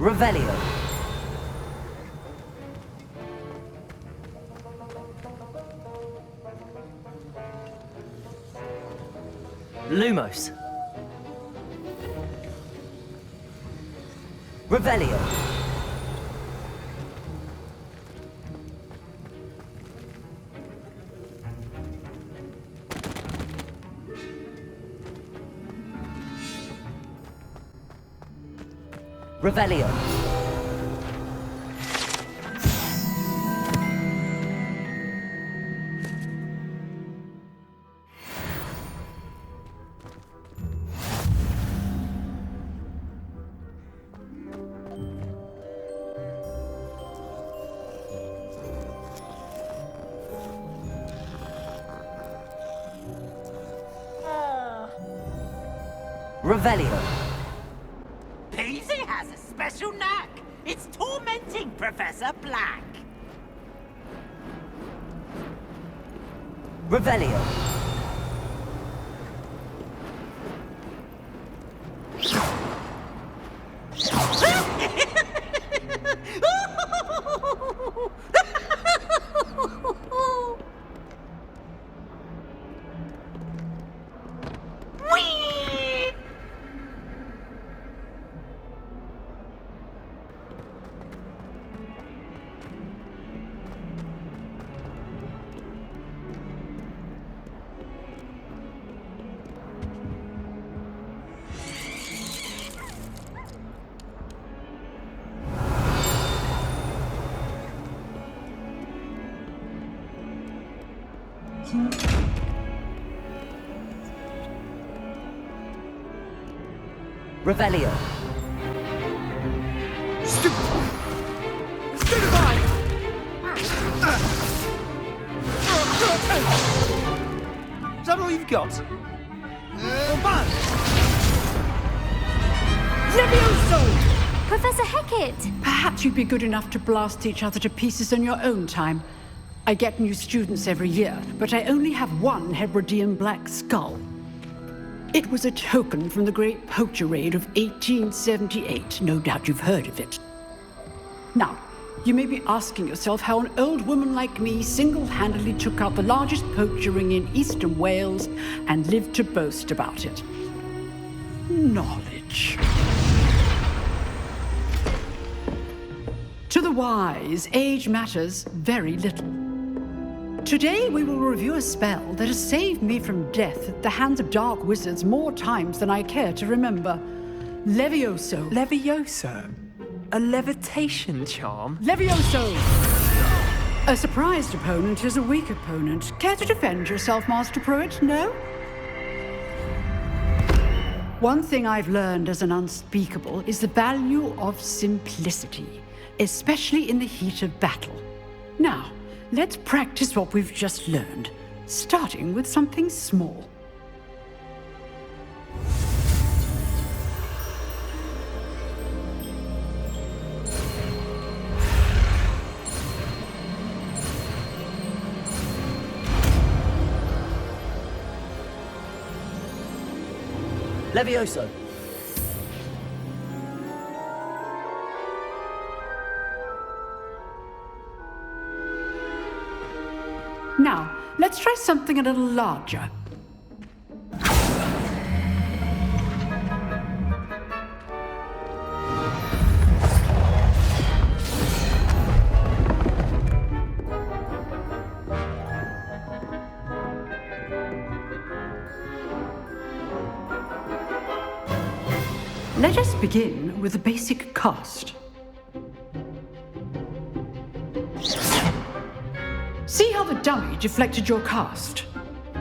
Revelio. Lumos. Revelio. Revelio. Revelio. Peasy has a special knack. It's tormenting Professor Black. Revelio. Revelio. Stupefy! Is that all you've got? Levioso! Professor Hecat! Perhaps you'd be good enough to blast each other to pieces in your own time. I get new students every year, but I only have one Hebridean black skull. It was a token from the Great Poacher Raid of 1878. No doubt you've heard of it. Now, you may be asking yourself how an old woman like me single-handedly took out the largest poacher ring in eastern Wales and lived to boast about it. Knowledge. To the wise, age matters very little. Today we will review a spell that has saved me from death at the hands of dark wizards more times than I care to remember. Levioso. Levioso? A levitation charm? Levioso! A surprised opponent is a weak opponent. Care to defend yourself, Master Pruitt? No? One thing I've learned as an unspeakable is the value of simplicity, especially in the heat of battle. Now, let's practice what we've just learned, starting with something small. Levioso. Now, let's try something a little larger. Let us begin with the basic cast. See how the dummy deflected your cast?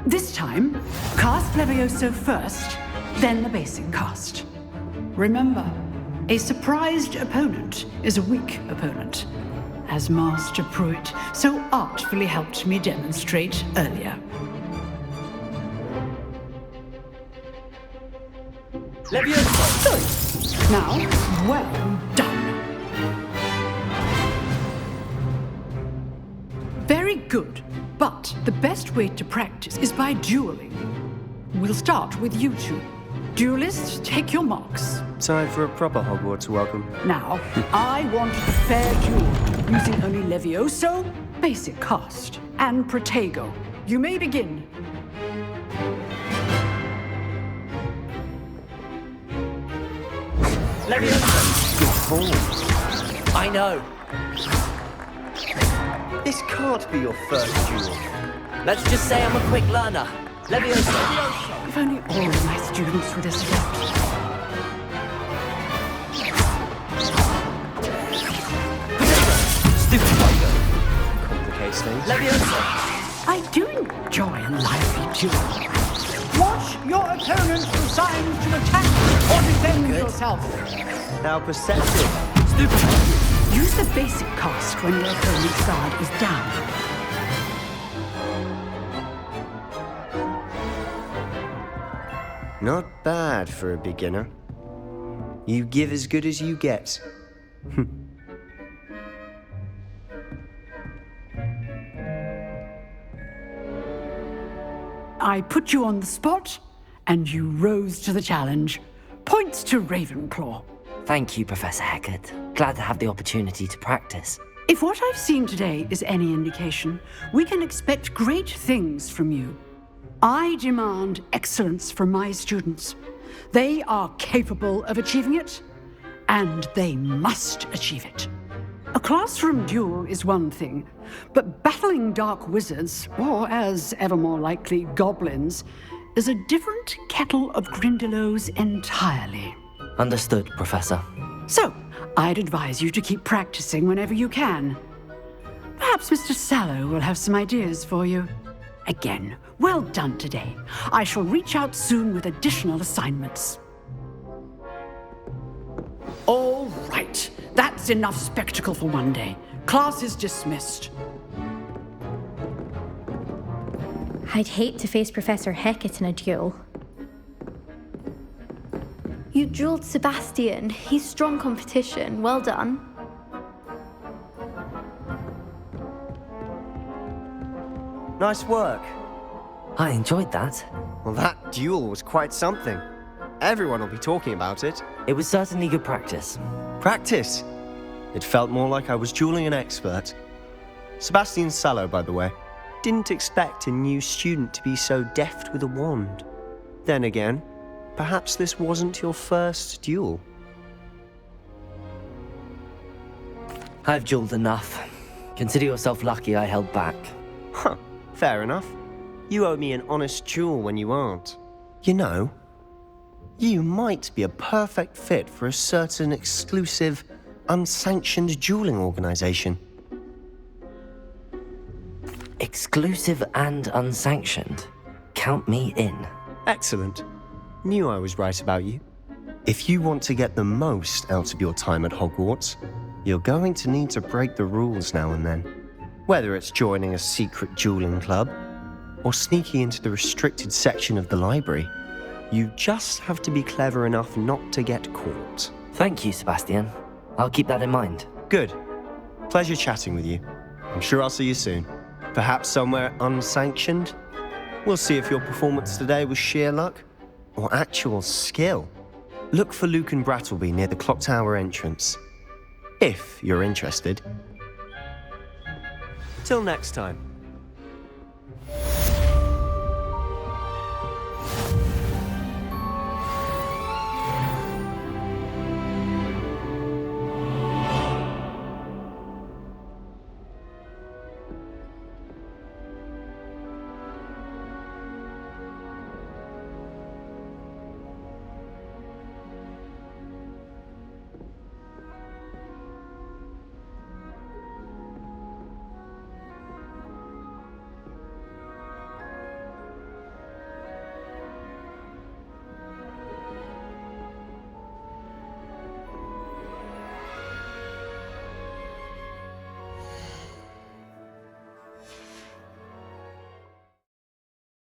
This time, cast Levioso first, then the basic cast. Remember, a surprised opponent is a weak opponent, as Master Pruitt so artfully helped me demonstrate earlier. Levioso! Good. Now, well done. Very good, but the best way to practice is by dueling. We'll start with you two. Duelists, take your marks. Time for a proper Hogwarts welcome. Now, I want a fair duel, using only Levioso, basic cast, and Protego. You may begin. Levioso. Good form. I know. This can't be your first duel. Let's just say I'm a quick learner. Levioso. If only all of my students were this adept. Stupid Pogo. Complicates things. Levioso. I do enjoy a lively duel. Watch your opponent for signs to attack or defend yourself. How perceptive. Stupid Pogo. Use the basic cast when your opponent's guard is down. Not bad for a beginner. You give as good as you get. I put you on the spot, and you rose to the challenge. Points to Ravenclaw. Thank you, Professor Hecat. Glad to have the opportunity to practice. If what I've seen today is any indication, we can expect great things from you. I demand excellence from my students. They are capable of achieving it, and they must achieve it. A classroom duel is one thing, but battling dark wizards, or as ever more likely, goblins, is a different kettle of Grindylows entirely. Understood, Professor. So, I'd advise you to keep practicing whenever you can. Perhaps Mr. Sallow will have some ideas for you. Again, well done today. I shall reach out soon with additional assignments. All right, that's enough spectacle for one day. Class is dismissed. I'd hate to face Professor Hecat in a duel. You dueled Sebastian. He's strong competition. Well done. Nice work. I enjoyed that. Well, that duel was quite something. Everyone will be talking about it. It was certainly good practice. Practice. It felt more like I was dueling an expert. Sebastian Sallow, by the way. Didn't expect a new student to be so deft with a wand. Then again, perhaps this wasn't your first duel. I've dueled enough. Consider yourself lucky I held back. Huh, fair enough. You owe me an honest duel when you aren't. You know, you might be a perfect fit for a certain exclusive, unsanctioned dueling organization. Exclusive and unsanctioned. Count me in. Excellent. Knew I was right about you. If you want to get the most out of your time at Hogwarts, you're going to need to break the rules now and then. Whether it's joining a secret dueling club, or sneaking into the restricted section of the library, you just have to be clever enough not to get caught. Thank you, Sebastian. I'll keep that in mind. Good. Pleasure chatting with you. I'm sure I'll see you soon. Perhaps somewhere unsanctioned? We'll see if your performance today was sheer luck or actual skill. Look for Luke and Brattleby near the clock tower entrance, if you're interested. Till next time.